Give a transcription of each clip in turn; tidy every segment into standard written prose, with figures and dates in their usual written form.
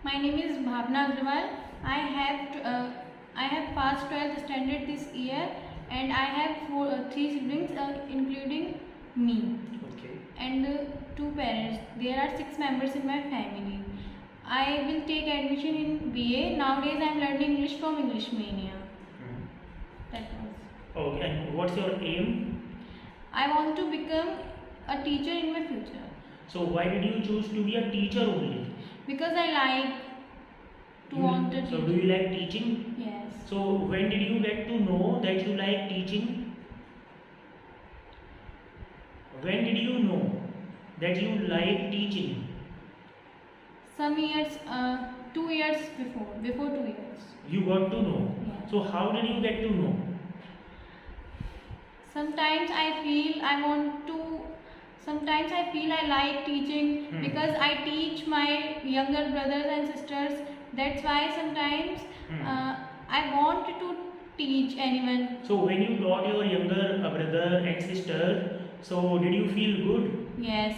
My name is Bhavna Agrawal. I have passed 12th standard this year, and I have three siblings, including me, Okay. and two parents. There are 6 members in my family. I will take admission in BA. Nowadays, I am learning English from English Mania. That was. Okay. And what's your aim? I want to become a teacher in my future So why did you choose to be a teacher only? because I like to want to So teach. do you like teaching? Yes. So when did you get to know that you like teaching? When did you know that you like teaching? Some years, 2 years before 2 years. You got to know. Yeah. So how did you get to know? Sometimes I feel I want to. Sometimes I feel I like teaching because I teach my younger brothers and sisters. That's why sometimes I want to teach anyone. So when you taught your younger brother and sister, so did you feel good? Yes.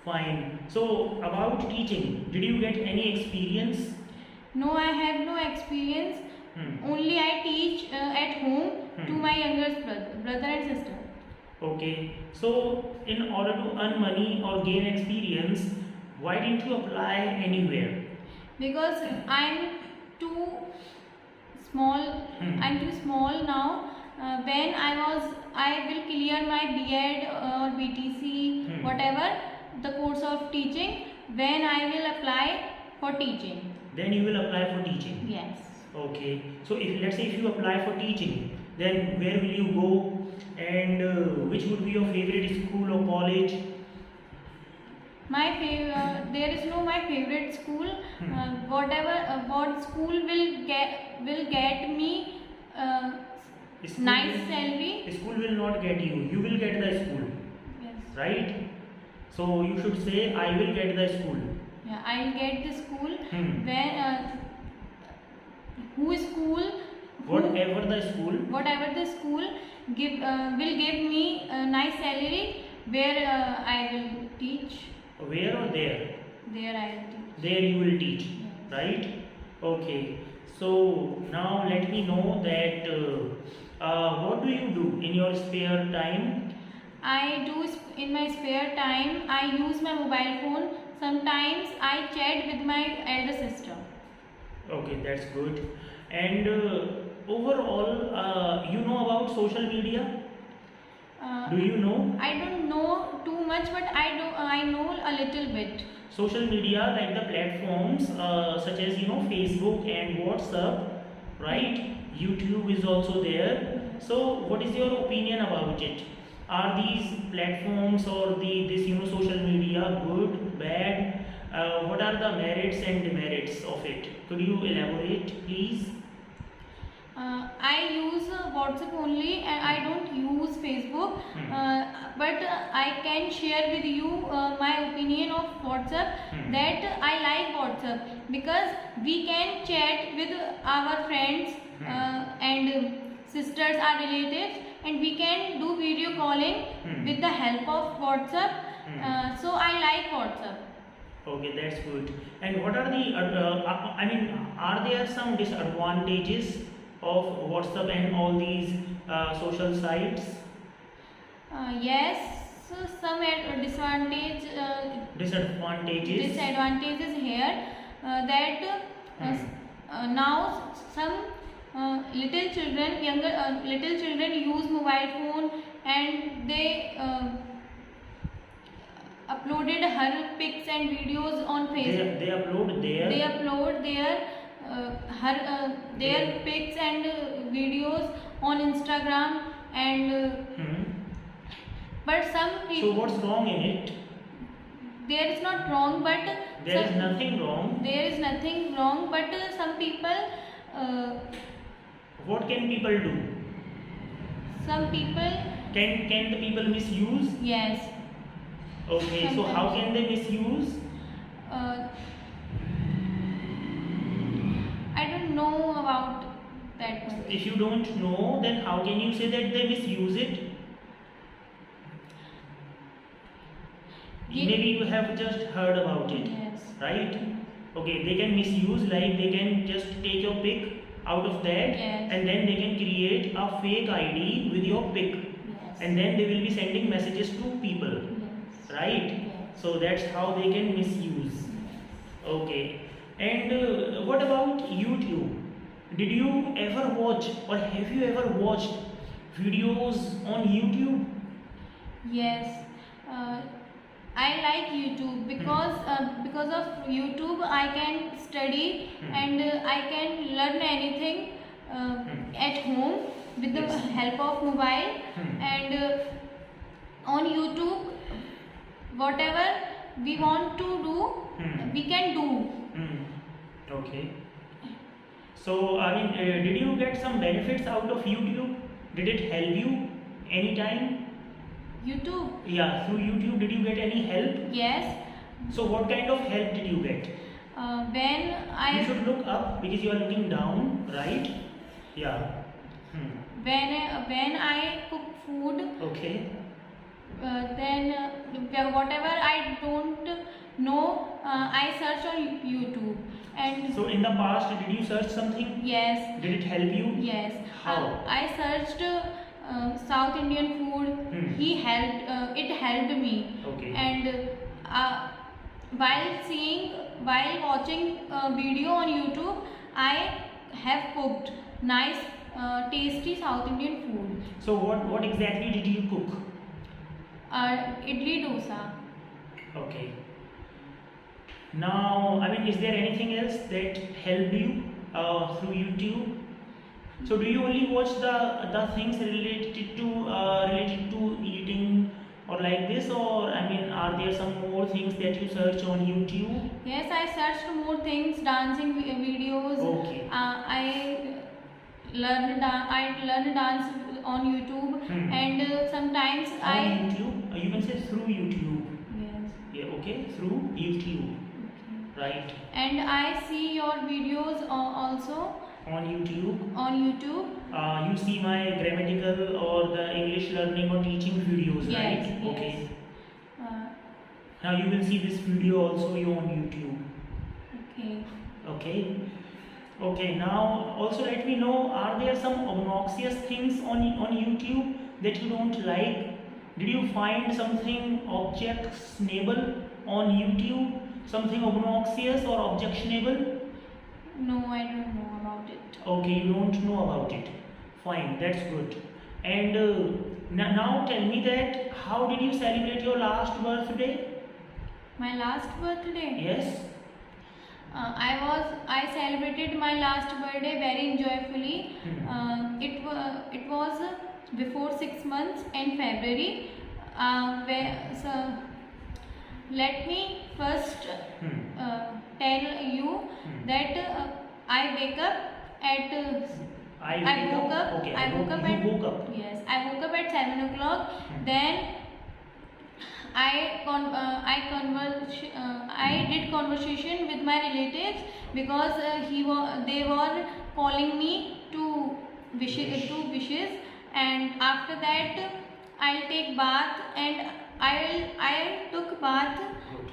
Fine. So about teaching, did you get any experience? No, I have no experience. Only I teach at home to my younger brother and sister. Okay. So in order to earn money or gain experience, why didn't you apply anywhere? Because I'm too small. I'm too small now. When I will clear my B.Ed or BTC, whatever the course of teaching. When I will apply for teaching. Then you will apply for teaching. Yes. Okay. So if let's say if you apply for teaching, then where will you go, and which would be your favorite school or college? There is no my favorite school. What school will get me School nice will- salary. School will not get you. You will get the school, Yes. right? So you should say, I will get the school. Yeah, I'll get the school Hmm. Whatever the school. Whatever the school will give me a nice salary where I will teach. Where or there? There I will teach. There you will teach, Yes. right? Okay. So now let me know that what do you do in your spare time? In my spare time, I use my mobile phone. Sometimes I chat with my elder sister. Okay, that's good. And overall, you know about social media? Do you know? I don't know too much, but I know a little bit. Social media, like the platforms such as Facebook and WhatsApp, right? YouTube is also there. So what is your opinion about it? Are these platforms or this social media good, bad? What are the merits and demerits of it? Could you elaborate, please? I use WhatsApp only, and I don't use Facebook. But I can share with you my opinion of WhatsApp. That I like WhatsApp because we can chat with our friends and sisters, our relatives, and we can do video calling with the help of WhatsApp. So I like WhatsApp. Okay, that's good. And what are are there some disadvantages of WhatsApp and all these social sites? Yes, so some Disadvantages. disadvantages here that now some little children use mobile phone, and they uploaded her pics and videos on Facebook. They upload their. They upload their pics and videos on Instagram, and but some So people, what's wrong in it? there is not wrong, but There is nothing wrong. there is nothing wrong, but some people What can people do? Can the people misuse? yes, Okay, so how can they misuse? I don't know about that much. If you don't know, then how can you say that they misuse it? Maybe you have just heard about it, Yes. right? Okay, they can misuse, like they can just take your pic out of that, Yes. and then they can create a fake ID with your pic, Yes. and then they will be sending messages to people, Yes. right? Yes. So that's how they can misuse. Yes. Okay, and what about YouTube? Did you ever watch, or have you ever watched videos on YouTube? Yes. Uh, I like YouTube because of YouTube I can study and I can learn anything at home with the Yes. help of mobile, and on YouTube whatever we want to do we can do. Okay. So, I mean, did you get some benefits out of YouTube? Did it help you anytime? YouTube. Yeah, through YouTube, did you get any help? Yes. So, what kind of help did you get? When You I should look up because you are looking down, right? Yeah. when I cook food, Okay. then whatever I don't know I search on YouTube, and So, in the past, did you search something? yes, Did it help you? yes, How? I searched South Indian food. It helped me. Okay. And while watching video on YouTube, I have cooked nice tasty South Indian food. So, what exactly did you cook? Idli dosa. Okay. Now, I mean, is there anything else that helped you through YouTube? So, do you only watch the things related to eating or like this, or I mean, are there some more things that you search on YouTube? Yes, I searched more things, dancing videos. Okay. I learned dance on YouTube, and sometimes On YouTube, you can say through YouTube. yes. Yeah. Okay. Through YouTube. Okay. Right. And I see your videos also On YouTube. on YouTube. You see my grammatical or the English learning or teaching videos, Yes, right? yes. Okay. Uh, Now you will see this video also on YouTube. okay. Okay. Okay. Now also let me know, are there some obnoxious things on YouTube that you don't like? Did you find something objectionable on YouTube? Something obnoxious or objectionable? No, I don't know about it. Okay, you don't know about it. Fine, that's good. And now tell me that how did you celebrate your last birthday? My last birthday. Yes. I celebrated my last birthday very enjoyfully. It was before 6 months in February. Let me first tell you that I wake up at. I woke up. Okay. I woke up you at. woke up. Yes, I woke up at 7 o'clock. Then I did conversation with my relatives because they were calling me to wishes, and after that I'll take bath, and I took bath,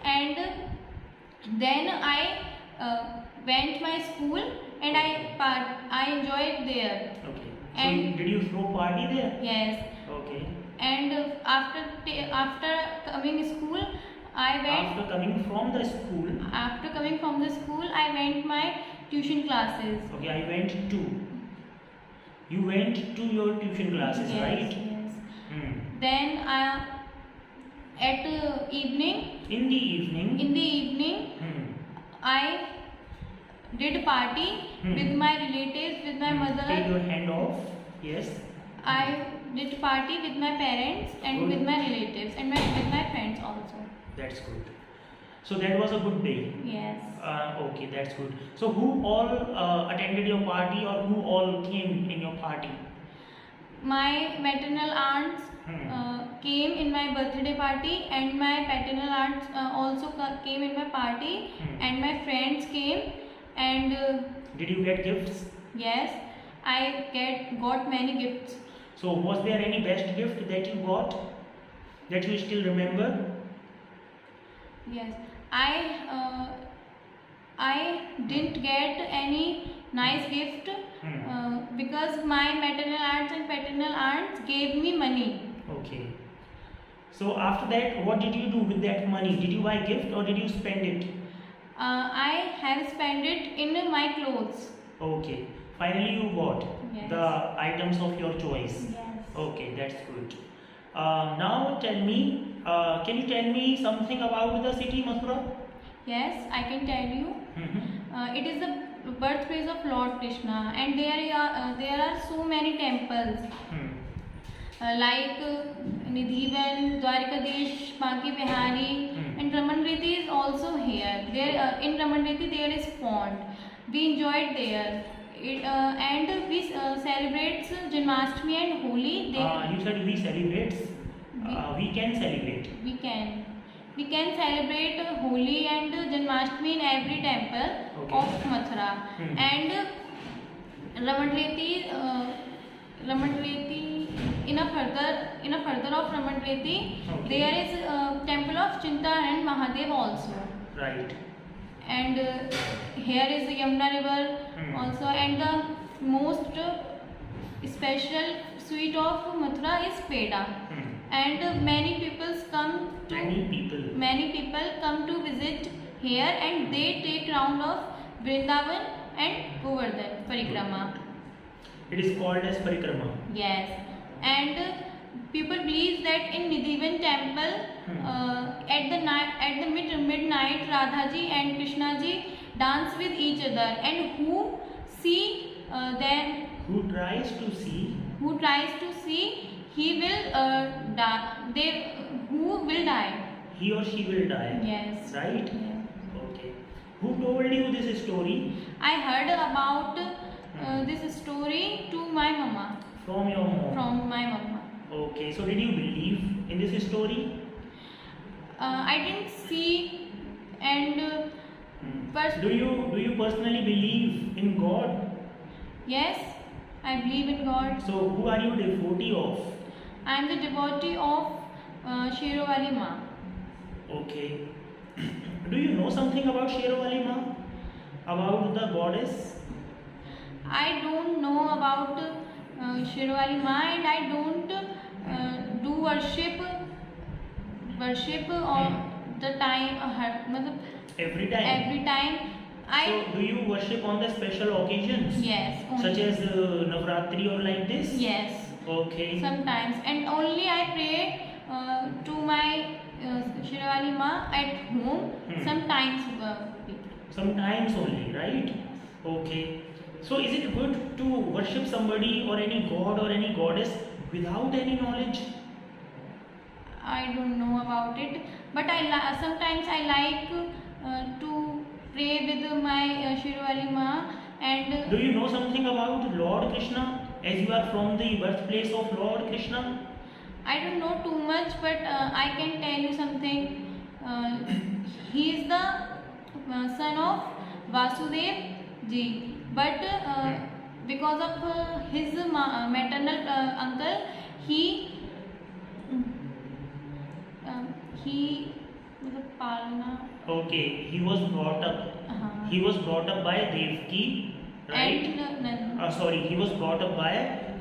and then I went my school, and I enjoyed there. Okay. So And- did you throw party there? Yes, Okay. and after coming school, I went. After coming from the school. After coming from the school, I went my tuition classes. Okay, I went to. You went to your tuition classes, Yes, right? yes. Then at evening, In the evening. I did party with my relatives, with my mother. Take your hand off. Yes. I did party with my parents and Good. with my relatives and with my friends also. That's good. So that was a good day. Yes. Okay, that's good. So who all attended your party, or who all came in your party? My maternal aunts came in my birthday party, and my paternal aunts also came in my party, and my friends came, and Did you get gifts? yes, I got many gifts. So was there any best gift that you got that you still remember? Yes, I I didn't get any nice gift because my maternal aunts and paternal aunts gave me money. Okay. So after that, what did you do with that money? Did you buy gift or did you spend it? I have spent it in my clothes. Okay. Finally, you bought Yes. the items of your choice. Yes. Okay, that's good. Now tell me, can you tell me something about the city Mathura? Yes, I can tell you. Mm-hmm. It is the birthplace of Lord Krishna, and there are so many temples like Nidhivan, Dwarikadesh, Banki Bihari, and Ramanreti is also here. There in Ramanreti there is pond. We enjoyed there. And we celebrate Janmashtami and Holi. You said we celebrate. We can celebrate. We can celebrate Holi and Janmashtami in every temple Okay. of Mathura. And Ramanreti in a further of Ramanreti Okay. there is temple of Chintaran Mahadev also. Right. And here is the Yamuna river also, and the most special sweet of Mathura is peda. And many people come to visit here, and they take round of Vrindavan and Govardhan Parikrama. It is called as parikrama. Yes, and people believe that in Nidhivan temple at the midnight Radhaji and Krishnaji dance with each other, and who see them, Who tries to see, he will die. Who will die? He or she will die. Yes. Right? Yeah. Okay. Who told you this story? I heard about this story to my mama. From your mom. From my mama. Okay. So did you believe in this story? I didn't see, and Do you personally believe in God? yes, I believe in God. So who are you devotee of? I am the devotee of Sherovali Ma. Okay. Do you know something about Sherovali Ma? About the goddess? I don't know about Sherovali Ma, and I don't do worship on the time Every time. every time. So do you worship on the special occasions? Yes, only. Such as Navratri or like this? Yes, Okay. sometimes, and only I pray to my Sherovali Ma at home. Sometimes. Sometimes only, right? Okay. So is it good to worship somebody or any god or any goddess without any knowledge? I don't know about it, but sometimes I like to pray with my Sherovali Ma, and Do you know something about Lord Krishna, as you are from the birthplace of Lord Krishna? I don't know too much, but I can tell you something. He is the son of Vasudev ji, but because of his maternal uncle, he मतलब पालना Okay, he was brought up. हाँ. He was brought up by Devki, right? And Nand, Sorry, he was brought up by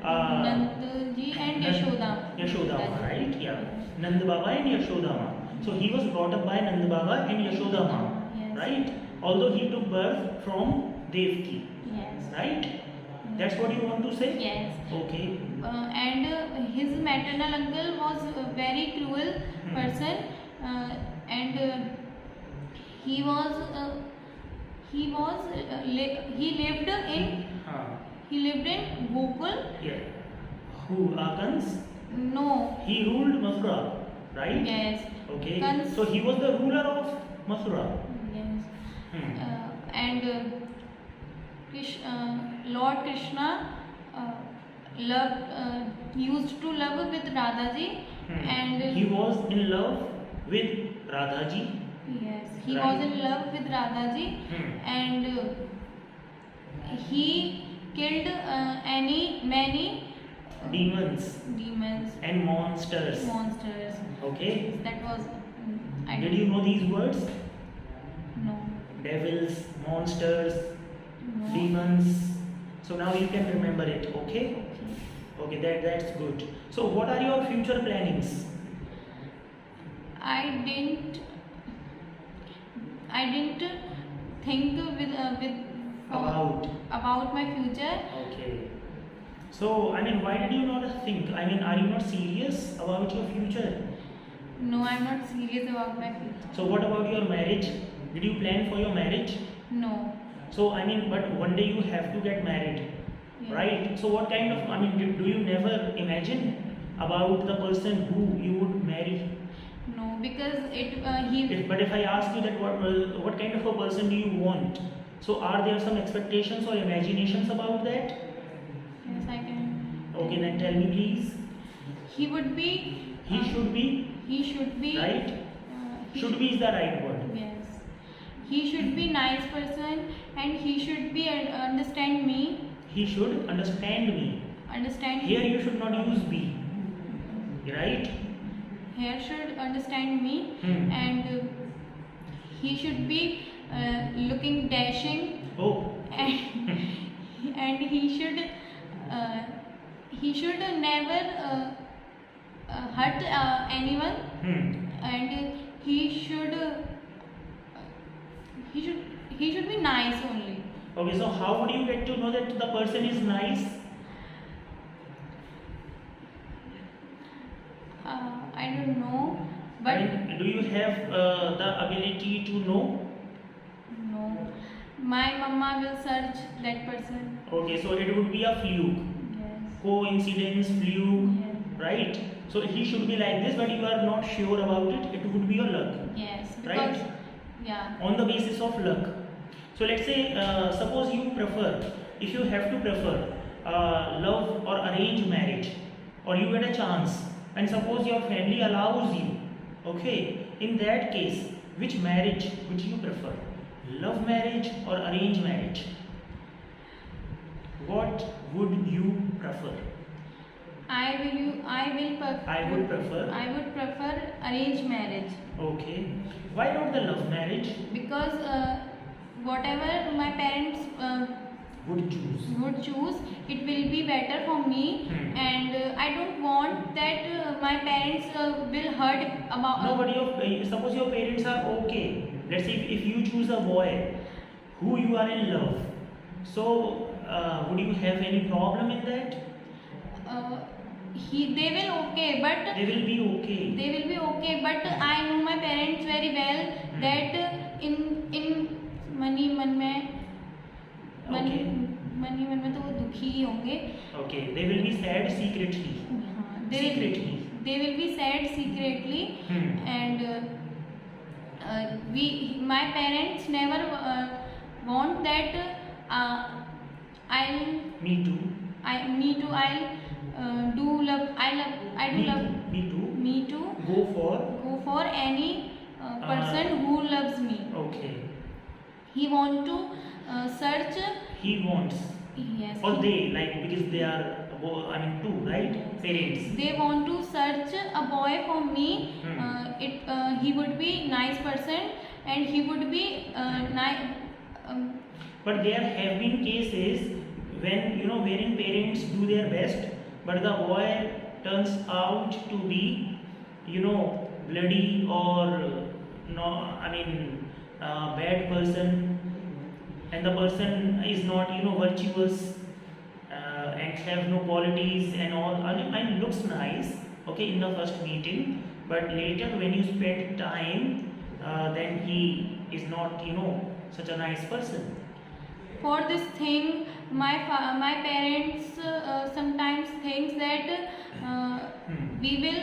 Nand ji and Yashoda. Yashodama, right? Yeah. Nand Baba and Yashodama. So he was brought up by Nand Baba and Yashodama, Yes. right? Although he took birth from Devki, Yes. right? That's what you want to say? Yes. Okay. And his maternal uncle was a very cruel person, and he lived in Gokul. Yeah. Who? Kans? No. He ruled Mathura, right? Yes. Okay. Kans. So he was the ruler of Mathura. Yes. Hmm. And Lord Krishna used to love with Radhaji, and He was in love with Radhaji. yes, he Right. was in love with Radhaji, and he killed many Demons demons, and monsters. monsters. Okay. That was I Did you know these words? no. devils, monsters, No. demons. So now you can remember it. Okay. Okay. Okay, that's good. So what are your future plannings? I didn't think about my future. Okay. So I mean, why did you not think? I mean, are you not serious about your future? No, I'm not serious about my future. So what about your marriage? Did you plan for your marriage? No. So I mean, but one day you have to get married, Yeah. right? So what kind of, I mean, do you never imagine about the person who you would marry? No, because But if I ask you that what kind of a person do you want? So are there some expectations or imaginations about that? Yes, I can. Okay, then tell me please. He would be. He should be, He should be. right? Should be is the right word. Yes. He should be nice person, and he should be understand me. He should understand me. Understand. Here you should not use be, right? Here should understand me, Hmm. and he should be looking dashing, Oh. and he should never hurt anyone, Hmm. and he should be nice only. Okay, so how would you get to know that the person is nice? I don't know, I but mean, do you have the ability to know? no, my mama will search that person. Okay, so it would be a fluke, Yes. coincidence, fluke, Yes. right? So he should be like this, but you are not sure about it. It would be your luck, Yes, right? because yeah. On the basis of luck. So let's say, suppose you prefer, if you have to prefer love or arranged marriage, or you get a chance, and suppose your family allows you, okay, in that case, which marriage would you prefer? Love marriage or arranged marriage? What would you prefer? I would prefer arranged marriage, Okay. Why not the love marriage? because whatever my parents Would choose. would choose, it will be better for me, Hmm. and I don't want that my parents will hurt about. No, but suppose your parents are okay. Let's say if you choose a boy who you are in love, so would you have any problem in that? They will okay, but They will be okay. they will be okay, but I know my parents very well, that in money मन में तो वो दुखी ही होंगे. Okay, they will be sad secretly. हाँ, Secretly. they will be sad secretly, Hmm. and my parents never want that. I'll Me too. I'll do love. I do love. Me too. Me too. Go for. Any person who loves me. Okay. He want to search. He wants. Yes. Or they, like, because they are, I mean, two, right? Yes. Parents. They want to search a boy for me. Hmm. He would be nice person, and he would be nice. But there have been cases when, wherein parents do their best, but the boy turns out to be, bloody or bad person, and the person is not, virtuous, and have no qualities and all. I mean, looks nice, okay, in the first meeting, but later when you spend time, then he is not, such a nice person. For this thing, my parents sometimes thinks that we will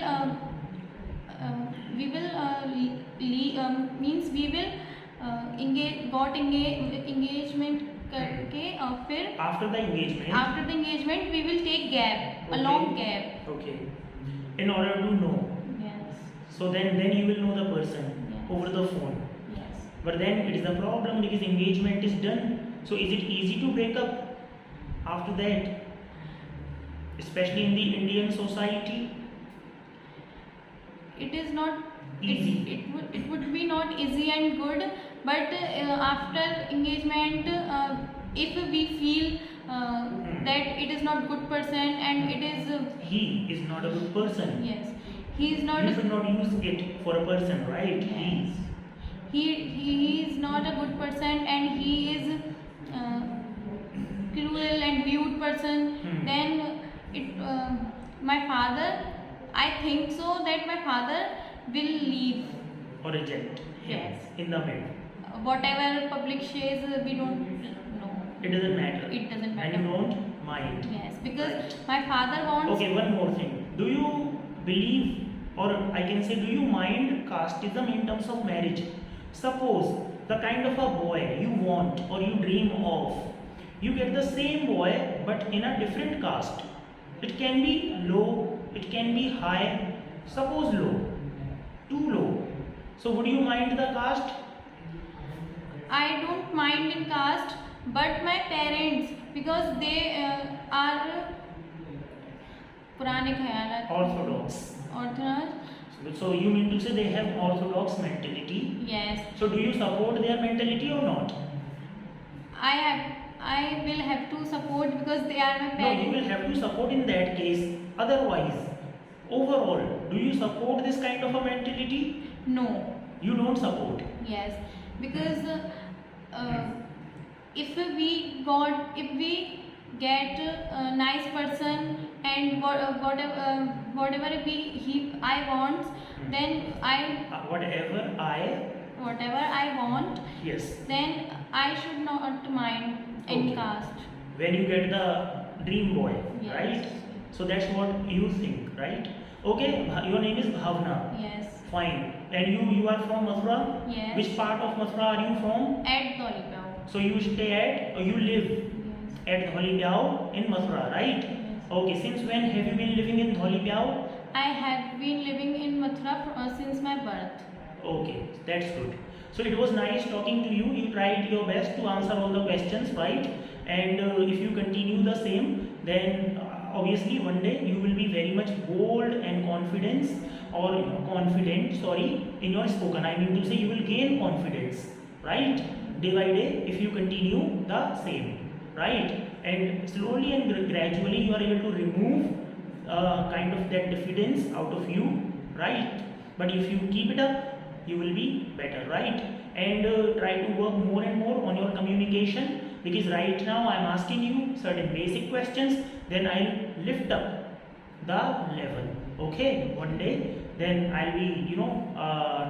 engagement करके और फिर After the engagement, we will take gap, a long gap. Okay. In order to know. Yes. So then you will know the person Yes. over the phone. Yes. But then it is a problem because engagement is done. So is it easy to break up after that? Especially in the Indian society? It is not Easy. It would be not easy and good, but after engagement, if we feel that it is not good person and it is He is not a good person. yes, he is not You should not use it for a person, right? yes, he is not a good person and he is cruel and rude person, then it my father, I think so that my father will leave. Or reject him Yes. in the mid. Whatever public says, we don't know. It doesn't matter. It doesn't And matter. you don't mind. Yes, because Right. my father wants. Okay, one more thing. Do you believe, or I can say, do you mind casteism in terms of marriage? Suppose the kind of a boy you want or you dream of, you get the same boy but in a different caste. It can be low, it can be high. Suppose low, too low. So would you mind the caste? I don't mind in caste, but my parents, because they are पुराने ख्याल Orthodox. orthodox. So you mean to say they have orthodox mentality? Yes, So do you support their mentality or not? I will have to support because they are my No, you will parents. have to support in that case. Otherwise, overall, do you support this kind of a mentality? No. You don't support. Yes, because if we get a nice person and whatever I want, then whatever I want, Yes. then I should not mind any Okay. caste. When you get the dream boy, Yes. right? So that's what you think, right? Okay, your name is Bhavna. Yes. Fine. And you are from Mathura? Yes. Which part of Mathura are you from? At Dolipao. So you stay at, or you live Yes. at Dholipiao in Mathura, right? Yes. Okay, since when have you been living in Dholipiao? I have been living in Mathura since my birth. Okay, that's good. So it was nice talking to you. You tried your best to answer all the questions, right? And if you continue the same, then obviously one day you will be very much bold and confident, in your spoken. I mean to say you will gain confidence, right? Day by day, if you continue the same, right? And slowly and gradually you are able to remove kind of that diffidence out of you, right? But if you keep it up, you will be better, right? And try to work more and more on your communication, because right now I am asking you certain basic questions, then I'll lift up the level. Okay, one day then I'll be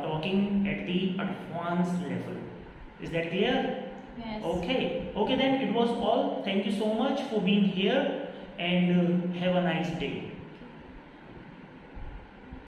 talking at the advanced level. Is that clear? Yes. Okay, then it was all. Thank you so much for being here, and have a nice day.